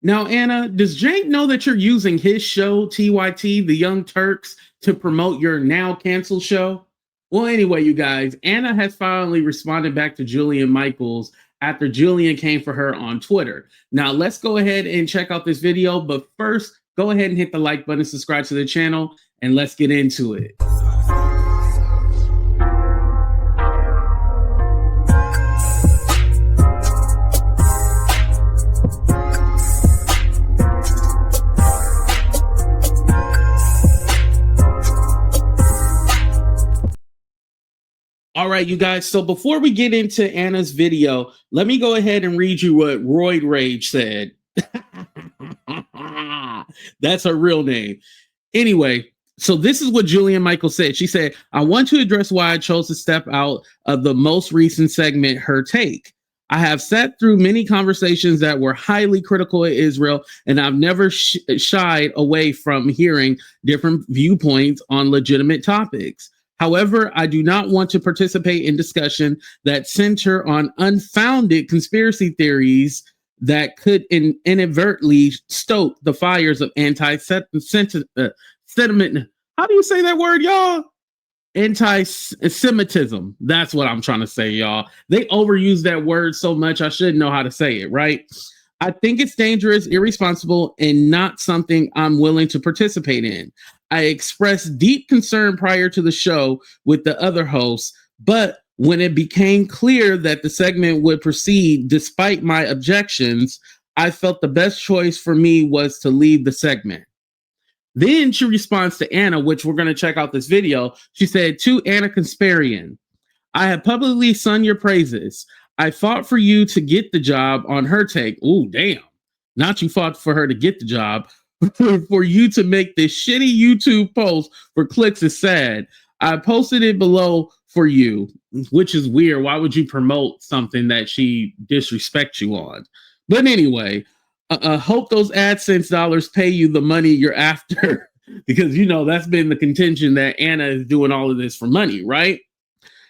Now, Anna, does Jank know that you're using his show, TYT, The Young Turks, to promote your now canceled show? Well, anyway, you guys, Anna has finally responded back to Jillian Michaels after Jillian came for her on Twitter. Now, let's go ahead and check out this video. But first, go ahead and hit the like button, subscribe to the channel, and let's get into it. All right, you guys. So before we get into Anna's video, let me go ahead and read you what Roid Rage said. That's her real name. Anyway, so this is what Jillian Michaels said. She said, I want to address why I chose to step out of the most recent segment, Her Take. I have sat through many conversations that were highly critical of Israel, and I've never shied away from hearing different viewpoints on legitimate topics. However, I do not want to participate in discussion that center on unfounded conspiracy theories that could inadvertently stoke the fires of anti-Semitism. How do you say that word, y'all? Anti-Semitism. That's what I'm trying to say, y'all. They overuse that word so much, I should know how to say it, right? I think it's dangerous, irresponsible, and not something I'm willing to participate in. I expressed deep concern prior to the show with the other hosts, but when it became clear that the segment would proceed despite my objections, I felt the best choice for me was to leave the segment. Then she responds to Anna, which we're going to check out this video. She said, to Anna Kasparian, I have publicly sung your praises. I fought for you to get the job on Her Take. Oh, damn. Not you fought for her to get the job. For you to make this shitty YouTube post for clicks is sad. I posted it below for you, which is weird. Why would you promote something that she disrespects you on? But anyway, hope those AdSense dollars pay you the money you're after, because, you know, that's been the contention that Anna is doing all of this for money, right?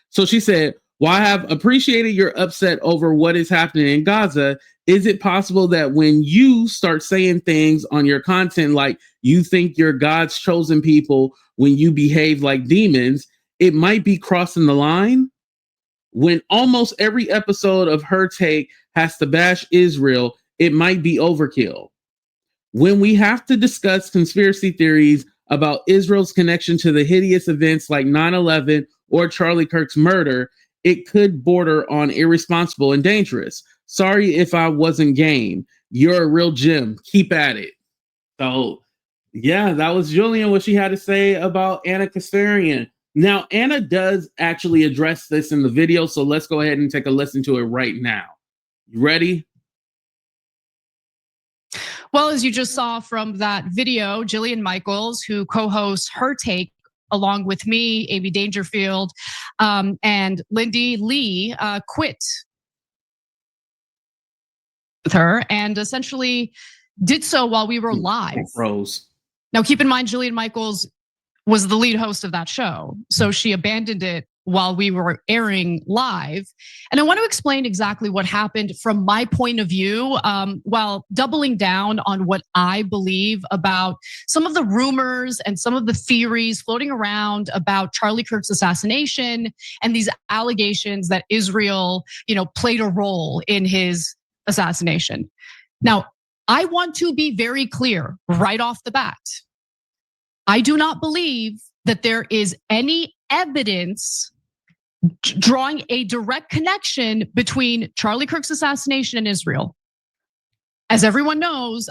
So she said, while I have appreciated your upset over what is happening in Gaza, is it possible that when you start saying things on your content like you think you're God's chosen people when you behave like demons, it might be crossing the line? When almost every episode of Her Take has to bash Israel, it might be overkill. When we have to discuss conspiracy theories about Israel's connection to the hideous events like 9/11 or Charlie Kirk's murder, it could border on irresponsible and dangerous. Sorry if I wasn't game. You're a real gem. Keep at it. So, yeah, that was Jillian, what she had to say about Anna Kasparian. Now, Anna does actually address this in the video, so let's go ahead and take a listen to it right now. You ready? Well, as you just saw from that video, Jillian Michaels, who co-hosts Her Take along with me, Amy Dangerfield, and Lindy Lee, quit with her and essentially did so while we were live. Rose. Now, keep in mind, Jillian Michaels was the lead host of that show, so she abandoned it while we were airing live. And I want to explain exactly what happened from my point of view, while doubling down on what I believe about some of the rumors and some of the theories floating around about Charlie Kirk's assassination and these allegations that Israel, played a role in his assassination. Now, I want to be very clear right off the bat. I do not believe that there is any evidence drawing a direct connection between Charlie Kirk's assassination and Israel. As everyone knows.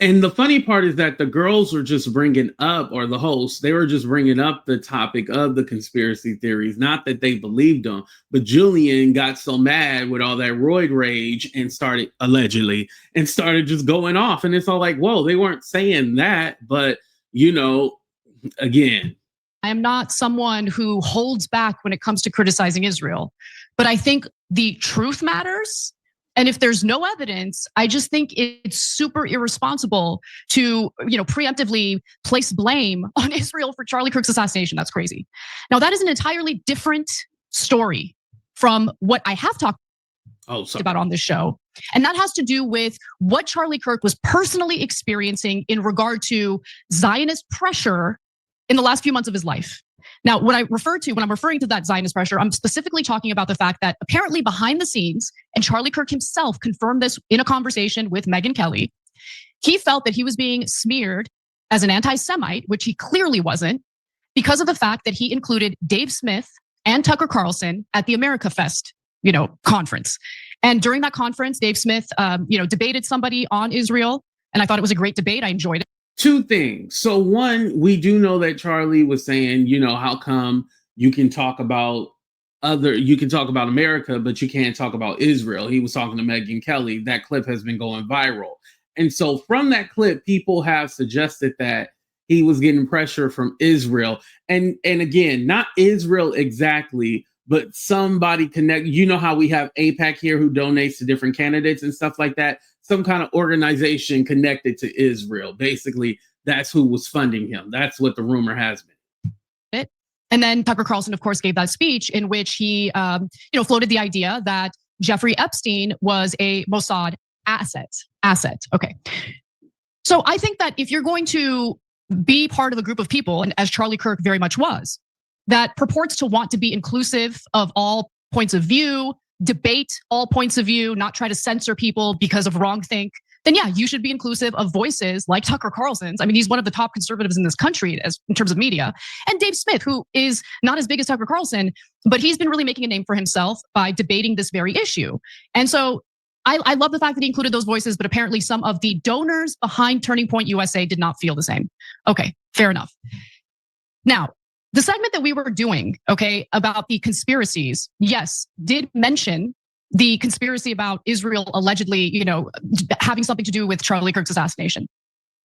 And the funny part is that the girls were just bringing up, or the hosts, they were just bringing up the topic of the conspiracy theories, not that they believed them. But Jillian got so mad with all that roid rage and started, allegedly, and started just going off. And it's all like, whoa, they weren't saying that. But, again, I am not someone who holds back when it comes to criticizing Israel, but I think the truth matters. And if there's no evidence, I just think it's super irresponsible to, preemptively place blame on Israel for Charlie Kirk's assassination. That's crazy. Now, that is an entirely different story from what I have talked about on this show, And that has to do with what Charlie Kirk was personally experiencing in regard to Zionist pressure in the last few months of his life. Now, when I'm referring to that Zionist pressure, I'm specifically talking about the fact that apparently behind the scenes, and Charlie Kirk himself confirmed this in a conversation with Megyn Kelly, he felt that he was being smeared as an anti-Semite, which he clearly wasn't, because of the fact that he included Dave Smith and Tucker Carlson at the America Fest, conference. And during that conference, Dave Smith, debated somebody on Israel, and I thought it was a great debate. I enjoyed it. Two things. So one, we do know that Charlie was saying, how come you can talk about America, but you can't talk about Israel. He was talking to Megyn Kelly. That clip has been going viral. And so from that clip, people have suggested that he was getting pressure from Israel. And again, not Israel exactly, but somebody connect. You know how we have AIPAC here who donates to different candidates and stuff like that. Some kind of organization connected to Israel. Basically, that's who was funding him. That's what the rumor has been. And then Tucker Carlson, of course, gave that speech in which he, floated the idea that Jeffrey Epstein was a Mossad asset. Okay. So I think that if you're going to be part of a group of people, and as Charlie Kirk very much was, that purports to want to be inclusive of all points of view, debate all points of view, not try to censor people because of wrongthink, then yeah, you should be inclusive of voices like Tucker Carlson's. I mean, he's one of the top conservatives in this country in terms of media. And Dave Smith, who is not as big as Tucker Carlson, but he's been really making a name for himself by debating this very issue. And so I love the fact that he included those voices, but apparently some of the donors behind Turning Point USA did not feel the same. Okay, fair enough. Now, the segment that we were doing, okay, about the conspiracies, yes, did mention the conspiracy about Israel allegedly, having something to do with Charlie Kirk's assassination.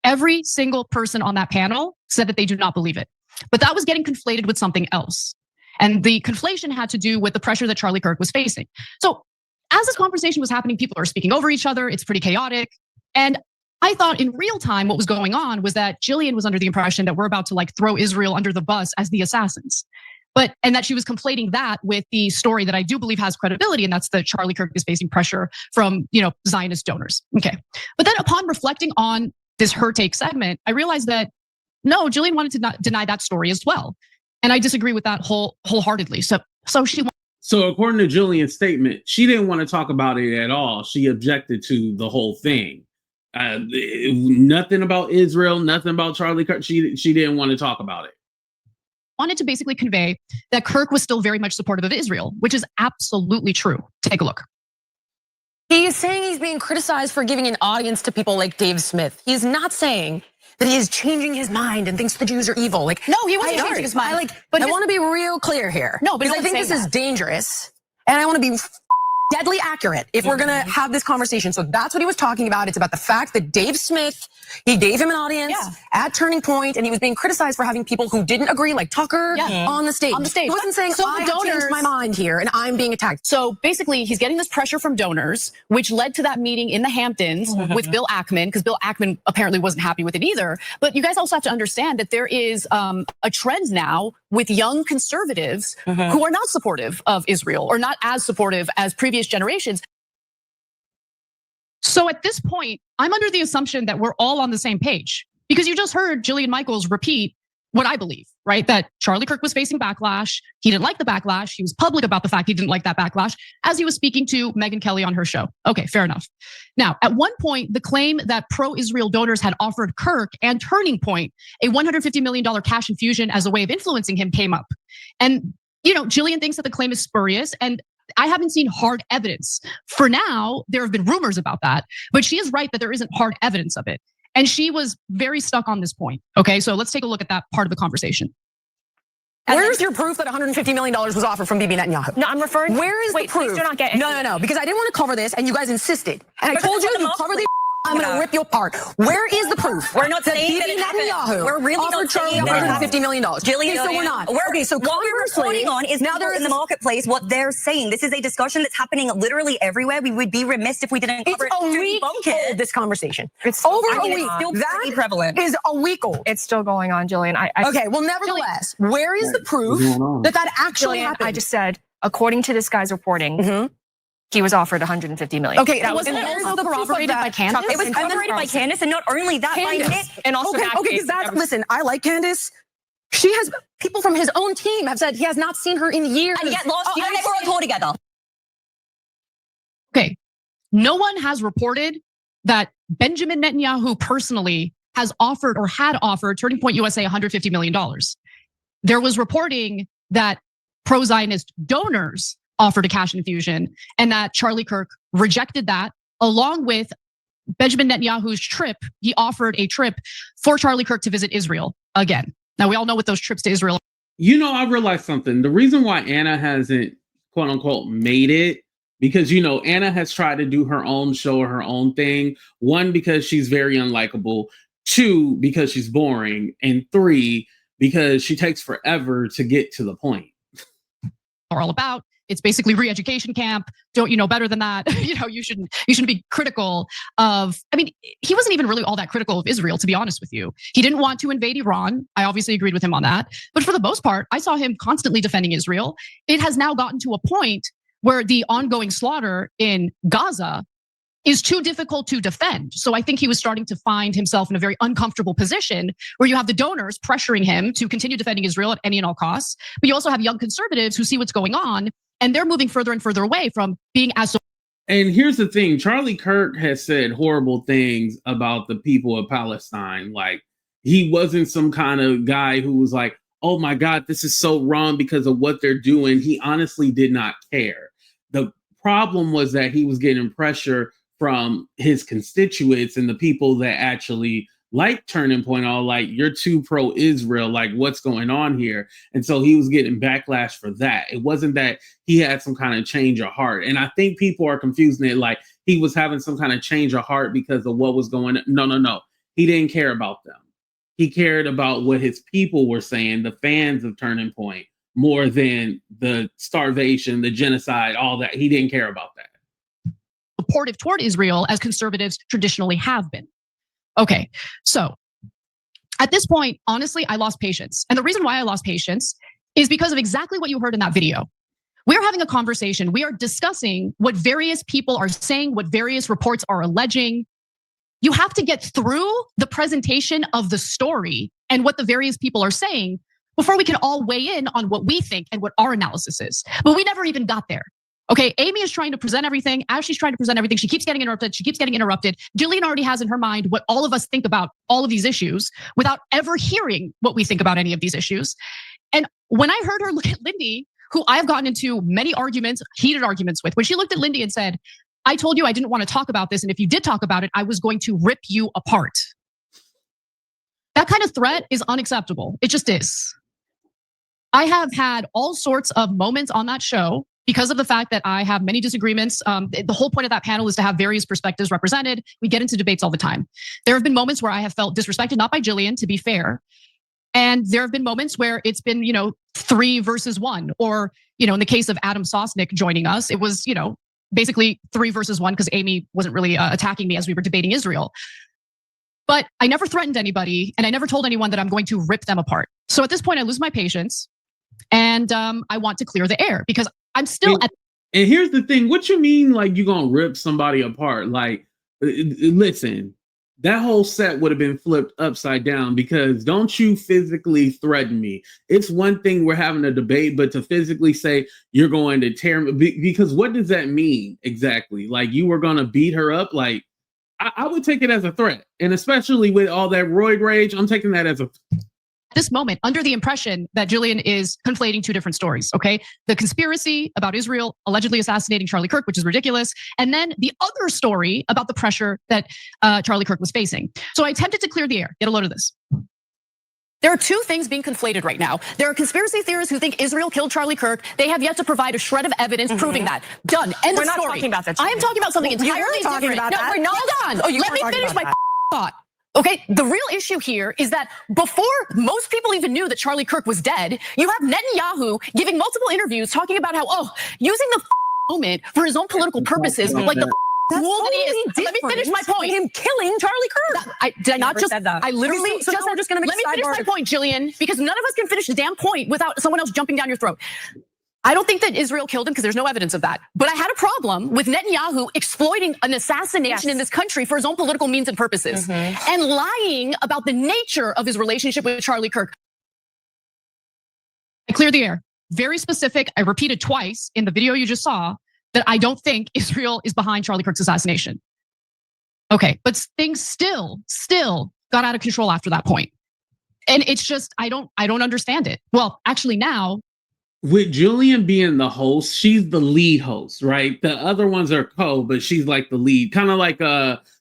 Every single person on that panel said that they do not believe it. But that was getting conflated with something else. And the conflation had to do with the pressure that Charlie Kirk was facing. So as this conversation was happening, people are speaking over each other. It's pretty chaotic. And I thought in real time, what was going on was that Jillian was under the impression that we're about to throw Israel under the bus as the assassins. And that she was conflating that with the story that I do believe has credibility, and that's that Charlie Kirk is facing pressure from, Zionist donors. Okay. But then upon reflecting on this Her Take segment, I realized that no, Jillian wanted to not deny that story as well. And I disagree with that wholeheartly. So according to Jillian's statement, she didn't want to talk about it at all. She objected to the whole thing. Nothing about Israel, nothing about Charlie Kirk. She didn't want to talk about it. Wanted to basically convey that Kirk was still very much supportive of Israel, which is absolutely true. Take a look. He is saying he's being criticized for giving an audience to people like Dave Smith. He's not saying that he is changing his mind and thinks the Jews are evil. No, he wasn't changing his mind. But I want to be real clear here. No, but I think this is dangerous, and I want to be deadly accurate if we're gonna have this conversation. So that's what he was talking about. It's about the fact that Dave Smith, he gave him an audience at Turning Point, and he was being criticized for having people who didn't agree, like Tucker, on the stage. He wasn't saying, I have changed my mind here and I'm being attacked. So basically, he's getting this pressure from donors, which led to that meeting in the Hamptons with Bill Ackman, because Bill Ackman apparently wasn't happy with it either. But you guys also have to understand that there is a trend now with young conservatives who are not supportive of Israel or not as supportive as previous generations. So at this point, I'm under the assumption that we're all on the same page, because you just heard Jillian Michaels repeat what I believe, right? That Charlie Kirk was facing backlash. He didn't like the backlash. He was public about the fact he didn't like that backlash as he was speaking to Megyn Kelly on her show. Okay, fair enough. Now, at one point, the claim that pro-Israel donors had offered Kirk and Turning Point a $150 million cash infusion as a way of influencing him came up. And, Jillian thinks that the claim is spurious, and I haven't seen hard evidence. For now, there have been rumors about that, but she is right that there isn't hard evidence of it. And she was very stuck on this point. Okay, so let's take a look at that part of the conversation. Where's your proof that $150 million was offered from Bibi Netanyahu? No, I'm referring. Where is the proof? Please do not get it. No, because I didn't want to cover this, and you guys insisted. And I told you cover the. I'm gonna rip you apart. Where is the proof? We're not saying that Bibi Netanyahu We're really offered not saying $150 million. Jillian, so we're not. Okay, so what we're reporting on is now they're in the marketplace. What they're saying. This is a discussion that's happening literally everywhere. We would be remiss if we didn't cover it. It's a week old, this conversation. It's over a week. Still that prevalent. Is a week old. It's still going on, Jillian. Okay, well, nevertheless, where is the proof that actually happened? I just said, according to this guy's reporting, he was offered 150 million. Okay, That was also corroborated by Candace. It was corroborated by Candace, and not only that, by Nick. And also okay, listen, I like Candace. She has people from his own team have said he has not seen her in years. And yet last year they were on tour together. Okay, no one has reported that Benjamin Netanyahu personally has offered or had offered Turning Point USA $150 million. There was reporting that pro-Zionist donors offered a cash infusion and that Charlie Kirk rejected that, along with Benjamin Netanyahu's trip. He offered a trip for Charlie Kirk to visit Israel again. Now, we all know what those trips to Israel. You know, I realized something. The reason why Anna hasn't, quote unquote, made it, because, you know, Anna has tried to do her own show or her own thing. One, because she's very unlikable. Two, because she's boring. And three, because she takes forever to get to the point. Are all about. It's basically re-education camp. Don't you know better than that? You shouldn't be critical of, I mean, he wasn't even really all that critical of Israel, to be honest with you. He didn't want to invade Iran. I obviously agreed with him on that. But for the most part, I saw him constantly defending Israel. It has now gotten to a point where the ongoing slaughter in Gaza is too difficult to defend. So I think he was starting to find himself in a very uncomfortable position where you have the donors pressuring him to continue defending Israel at any and all costs. But you also have young conservatives who see what's going on, and they're moving further and further away from being as. And here's the thing, Charlie Kirk has said horrible things about the people of Palestine. Like, he wasn't some kind of guy who was like, oh my God, this is so wrong because of what they're doing. He honestly did not care. The problem was that he was getting pressure from his constituents and the people that actually like Turning Point, all like, you're too pro-Israel, like what's going on here? And so he was getting backlash for that. It wasn't that he had some kind of change of heart. And I think people are confusing it like he was having some kind of change of heart because of what was going on. No. He didn't care about them. He cared about what his people were saying, the fans of Turning Point, more than the starvation, the genocide, all that. He didn't care about that. Supportive toward Israel as conservatives traditionally have been. Okay, so at this point, honestly, I lost patience. And the reason why I lost patience is because of exactly what you heard in that video. We're having a conversation. We are discussing what various people are saying, what various reports are alleging. You have to get through the presentation of the story and what the various people are saying before we can all weigh in on what we think and what our analysis is. But we never even got there. Okay, Amy is trying to present everything. As she's trying to present everything, she keeps getting interrupted. Jillian already has in her mind what all of us think about all of these issues without ever hearing what we think about any of these issues. And when I heard her look at Lindy, who I've gotten into many arguments, heated arguments with, when she looked at Lindy and said, I told you I didn't want to talk about this, and if you did talk about it, I was going to rip you apart. That kind of threat is unacceptable. It just is. I have had all sorts of moments on that show because of the fact that I have many disagreements. The whole point of that panel is to have various perspectives represented. We get into debates all the time. There have been moments where I have felt disrespected, not by Jillian, to be fair. And there have been moments where it's been, 3 versus 1, or, in the case of Adam Sosnick joining us, it was, basically 3 versus 1 because Amy wasn't really attacking me as we were debating Israel. But I never threatened anybody, and I never told anyone that I'm going to rip them apart. So at this point, I lose my patience, and I want to clear the air because I'm still at. And here's the thing: what you mean, like you're gonna rip somebody apart? Like, listen, that whole set would have been flipped upside down because don't you physically threaten me. It's one thing we're having a debate, but to physically say you're going to tear me, because what does that mean exactly? Like you were gonna beat her up? Like I would take it as a threat, and especially with all that roid rage, I'm taking that as a. This moment under the impression that Jillian is conflating 2 different stories, okay? The conspiracy about Israel allegedly assassinating Charlie Kirk, which is ridiculous, and then the other story about the pressure that Charlie Kirk was facing. So I attempted to clear the air. Get a load of this. There are 2 things being conflated right now. There are conspiracy theorists who think Israel killed Charlie Kirk. They have yet to provide a shred of evidence proving that. Done. End of story. We're not talking about that. I am talking about something entirely different. No, we're not. Hold on. Let me finish my thought. Okay, the real issue here is that before most people even knew that Charlie Kirk was dead, you have Netanyahu giving multiple interviews talking about how, using the moment for his own political purposes, like the fool that he is. Let me finish my point. Him killing Charlie Kirk. Did I not just said that? I literally just said, let me finish my point, Jillian, because none of us can finish the damn point without someone else jumping down your throat. I don't think that Israel killed him because there's no evidence of that. But I had a problem with Netanyahu exploiting an assassination in this country for his own political means and purposes and lying about the nature of his relationship with Charlie Kirk. I clear the air. Very specific. I repeated twice in the video you just saw that I don't think Israel is behind Charlie Kirk's assassination. Okay, but things still got out of control after that point. And it's just, I don't understand it. Well, actually now, with Jillian being the host, she's the lead host, right? The other ones are but she's like the lead. Kind of like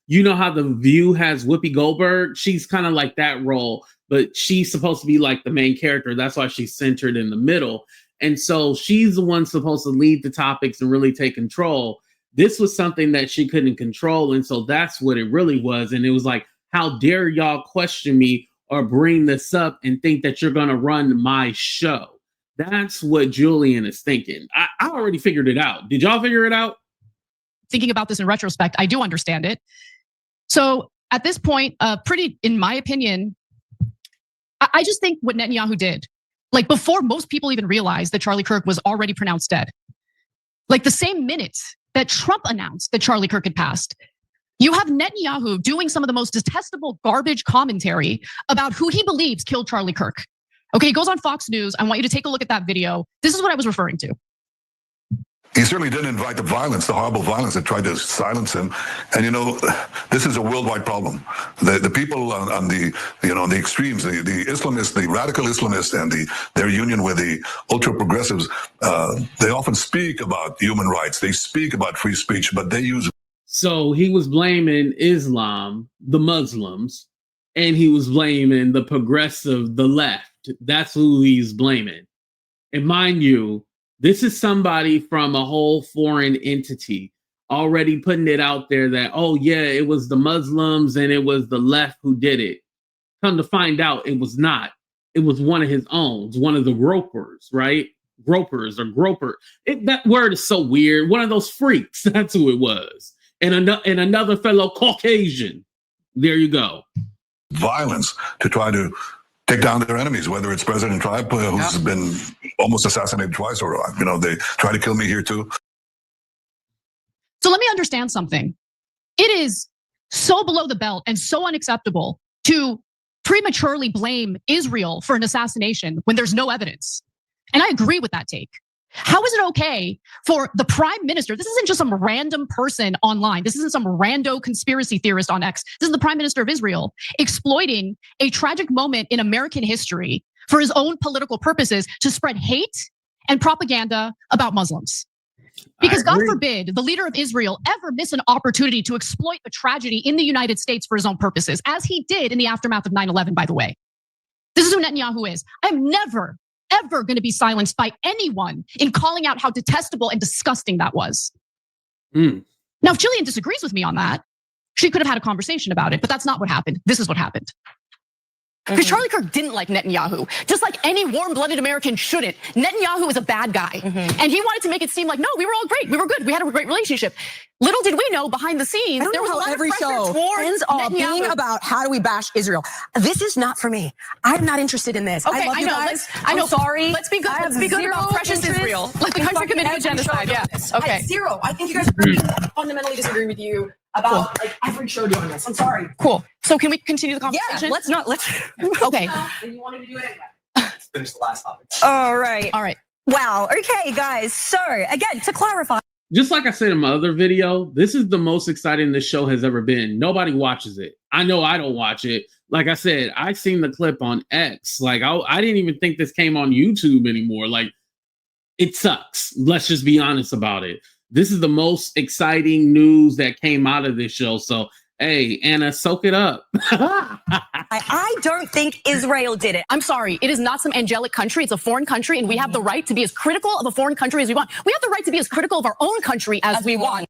you know how The View has Whoopi Goldberg? She's kind of like that role, but she's supposed to be like the main character. That's why she's centered in the middle. And so she's the one supposed to lead the topics and really take control. This was something that she couldn't control. And so that's what it really was. And it was like, how dare y'all question me or bring this up and think that you're going to run my show? That's what Jillian is thinking. I already figured it out. Did y'all figure it out? Thinking about this in retrospect, I do understand it. So at this point, in my opinion, I just think what Netanyahu did, like before most people even realized that Charlie Kirk was already pronounced dead, like the same minute that Trump announced that Charlie Kirk had passed, you have Netanyahu doing some of the most detestable garbage commentary about who he believes killed Charlie Kirk. Okay, he goes on Fox News. I want you to take a look at that video. This is what I was referring to. He certainly didn't invite the violence, the horrible violence that tried to silence him. And this is a worldwide problem. The people on the the extremes, the Islamists, the radical Islamists, and their union with the ultra progressives, they often speak about human rights. They speak about free speech, but they use. So he was blaming Islam, the Muslims, and he was blaming the progressive, the left. That's who he's blaming. And mind you, this is somebody from a whole foreign entity already putting it out there that, oh yeah, it was the Muslims and it was the left who did it. Come to find out, it was not. It was one of his own, one of the gropers, right? Gropers or groper. That word is so weird. One of those freaks. That's who it was. And another fellow Caucasian. There you go. Violence to try to take down their enemies, whether it's President Trump, who's been almost assassinated twice, or they try to kill me here too. So let me understand something. It is so below the belt and so unacceptable to prematurely blame Israel for an assassination when there's no evidence. And I agree with that take. How is it okay for the prime minister? This isn't just some random person online. This isn't some rando conspiracy theorist on X. This is the prime minister of Israel exploiting a tragic moment in American history for his own political purposes to spread hate and propaganda about Muslims. Because God forbid the leader of Israel ever miss an opportunity to exploit a tragedy in the United States for his own purposes, as he did in the aftermath of 9/11, by the way. This is who Netanyahu is. I'm never, ever going to be silenced by anyone in calling out how detestable and disgusting that was. Now, if Jillian disagrees with me on that, she could have had a conversation about it, but that's not what happened. This is what happened. Because Charlie Kirk didn't like Netanyahu, just like any warm-blooded American shouldn't. Netanyahu is a bad guy. And he wanted to make it seem like, no, we were all great. We were good. We had a great relationship. Little did we know behind the scenes, there was a lot every of pressure show ends up Netanyahu. being about how do we bash Israel. This is not for me. I'm not interested in this. Okay, I love you know. guys. I know. I'm sorry. Let's be good. I have Let's be good about zero precious interest Israel. Let the in country commit every genocide. show Yeah. doing this. Okay. Zero. I think you guys are fundamentally disagree with you about like every show doing this. I'm sorry. Cool. So can we continue the conversation? Yeah, let's. Okay. And you wanted to do it anyway. Let's finish the last topic. All right. All right. Wow. Okay, guys. So again, to clarify. Just like I said in my other video, this is the most exciting this show has ever been. Nobody watches it. I know I don't watch it. Like I said, I seen the clip on X. Like I didn't even think this came on YouTube anymore. Like it sucks. Let's just be honest about it. This is the most exciting news that came out of this show. So, hey, Anna, soak it up. I don't think Israel did it. I'm sorry. It is not some angelic country. It's a foreign country, and we have the right to be as critical of a foreign country as we want. We have the right to be as critical of our own country as we want.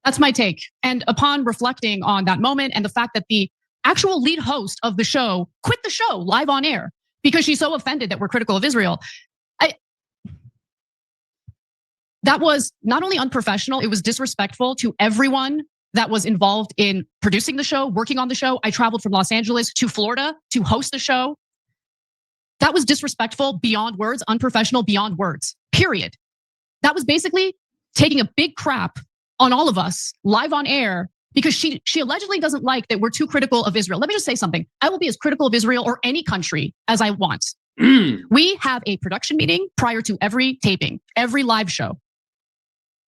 That's my take. And upon reflecting on that moment and the fact that the actual lead host of the show quit the show live on air because she's so offended that we're critical of Israel, that was not only unprofessional, it was disrespectful to everyone that was involved in producing the show, working on the show. I traveled from Los Angeles to Florida to host the show. That was disrespectful beyond words, unprofessional beyond words, period. That was basically taking a big crap on all of us live on air because she allegedly doesn't like that we're too critical of Israel. Let me just say something. I will be as critical of Israel or any country as I want. We have a production meeting prior to every taping, every live show.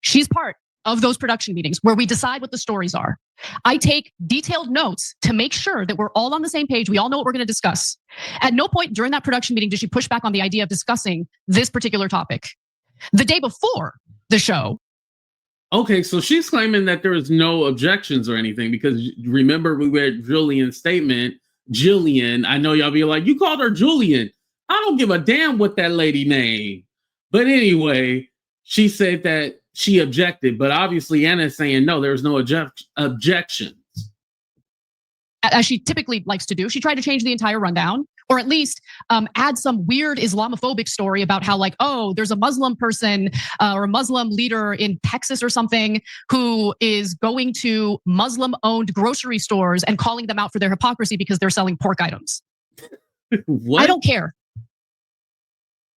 She's part of those production meetings where we decide what the stories are. I take detailed notes to make sure that we're all on the same page. We all know what we're going to discuss. At no point during that production meeting did she push back on the idea of discussing this particular topic. The day before the show. Okay, so she's claiming that there was no objections or anything because remember we read Jillian's statement. Jillian, I know y'all be like, you called her Julian. I don't give a damn what that lady named. But anyway, she said that she objected, but obviously Anna is saying no, there's no objections. As she typically likes to do, she tried to change the entire rundown, or at least add some weird Islamophobic story about how like, oh, there's a Muslim person or a Muslim leader in Texas or something who is going to Muslim-owned grocery stores and calling them out for their hypocrisy because they're selling pork items. What? I don't care.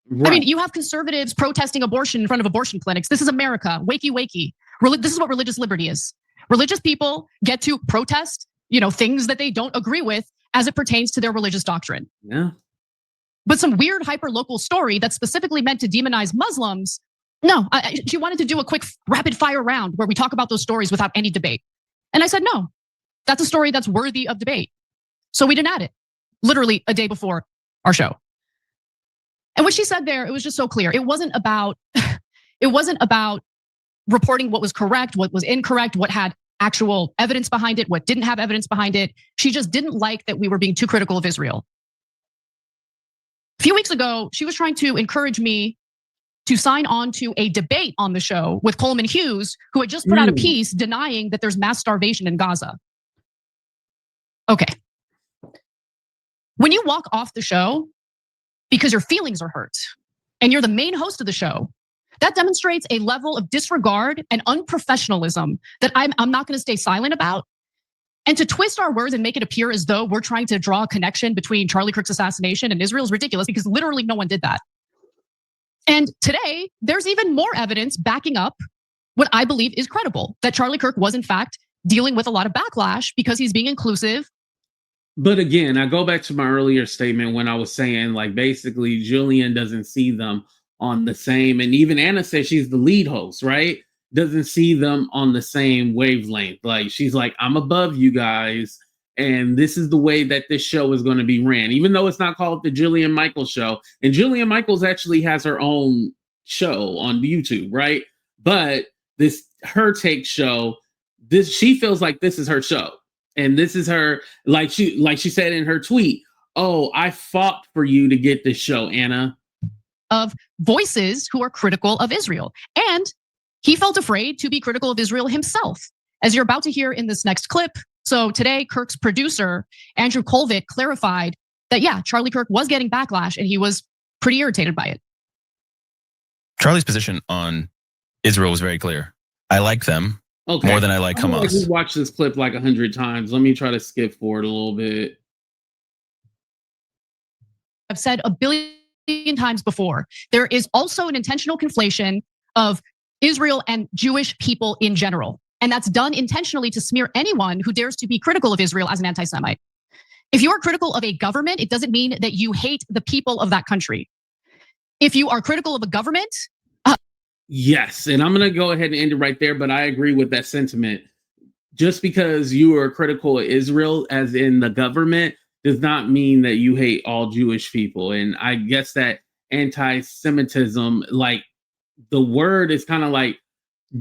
Right. I mean, you have conservatives protesting abortion in front of abortion clinics. This is America. Wakey, wakey. This is what religious liberty is. Religious people get to protest, things that they don't agree with as it pertains to their religious doctrine. Yeah. But some weird hyper-local story that's specifically meant to demonize Muslims, no, she wanted to do a quick rapid fire round where we talk about those stories without any debate. And I said, no, that's a story that's worthy of debate. So we didn't add it, literally a day before our show. And what she said there, it was just so clear. It wasn't about reporting what was correct, what was incorrect, what had actual evidence behind it, what didn't have evidence behind it. She just didn't like that we were being too critical of Israel. A few weeks ago, she was trying to encourage me to sign on to a debate on the show with Coleman Hughes, who had just put out a piece denying that there's mass starvation in Gaza. Okay. When you walk off the show because your feelings are hurt and you're the main host of the show, that demonstrates a level of disregard and unprofessionalism that I'm not gonna stay silent about. And to twist our words and make it appear as though we're trying to draw a connection between Charlie Kirk's assassination and Israel is ridiculous because literally no one did that. And today, there's even more evidence backing up what I believe is credible, that Charlie Kirk was in fact dealing with a lot of backlash because he's being inclusive. But again, I go back to my earlier statement when I was saying like basically Jillian doesn't see them on the same, and even Anna says she's the lead host, right? Doesn't see them on the same wavelength. Like she's like, I'm above you guys, and this is the way that this show is going to be ran, even though it's not called the Jillian Michaels show. And Jillian Michaels actually has her own show on YouTube, right? But this her take show, she feels like this is her show. And this is her, like she said in her tweet, oh, I fought for you to get this show, Anna. Of voices who are critical of Israel. And he felt afraid to be critical of Israel himself, as you're about to hear in this next clip. So today, Kirk's producer, Andrew Colvett, clarified that, yeah, Charlie Kirk was getting backlash and he was pretty irritated by it. Charlie's position on Israel was very clear. I like them more than I like Hamas. We've watched this clip like 100 times. Let me try to skip forward a little bit. I've said a billion times before, there is also an intentional conflation of Israel and Jewish people in general. And that's done intentionally to smear anyone who dares to be critical of Israel as an anti-Semite. If you are critical of a government, it doesn't mean that you hate the people of that country. If you are critical of a government. Yes, and I'm gonna go ahead and end it right there, but I agree with that sentiment. Just because you are critical of Israel, as in the government, does not mean that you hate all Jewish people. And I guess that anti-Semitism, like the word is kind of like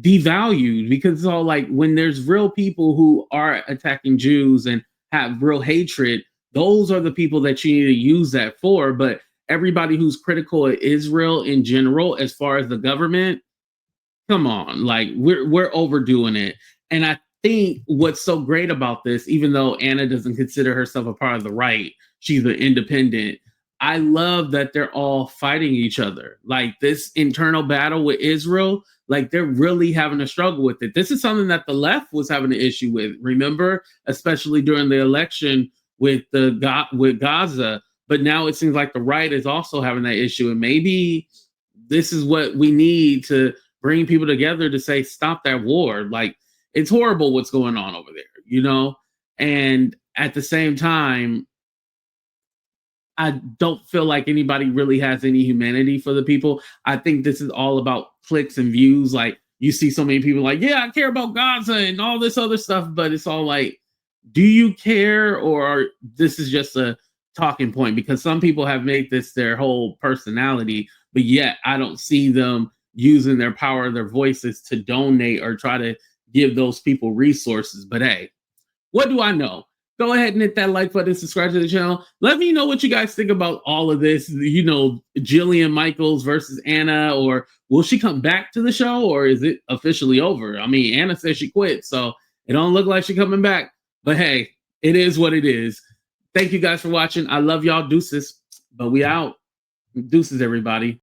devalued because it's all like when there's real people who are attacking Jews and have real hatred, those are the people that you need to use that for. But everybody who's critical of Israel in general, as far as the government, come on, like we're overdoing it. And I think what's so great about this, even though Anna doesn't consider herself a part of the right, she's an independent. I love that they're all fighting each other. Like this internal battle with Israel, like they're really having a struggle with it. This is something that the left was having an issue with. Remember, especially during the election with Gaza, but now it seems like the right is also having that issue. And maybe this is what we need to bring people together to say, stop that war. Like, it's horrible what's going on over there, you know? And at the same time, I don't feel like anybody really has any humanity for the people. I think this is all about clicks and views. Like, you see so many people like, yeah, I care about Gaza and all this other stuff, but it's all like, do you care, or this is just a talking point? Because some people have made this their whole personality, but yet I don't see them using their power, their voices to donate or try to give those people resources. But hey, what do I know? Go ahead and hit that like button, subscribe to the channel. Let me know what you guys think about all of this. You know, Jillian Michaels versus Anna, or will she come back to the show, or is it officially over? I mean, Anna says she quit, so it don't look like she's coming back. But hey, it is what it is. Thank you guys for watching. I love y'all. Deuces. But we out. Deuces, everybody.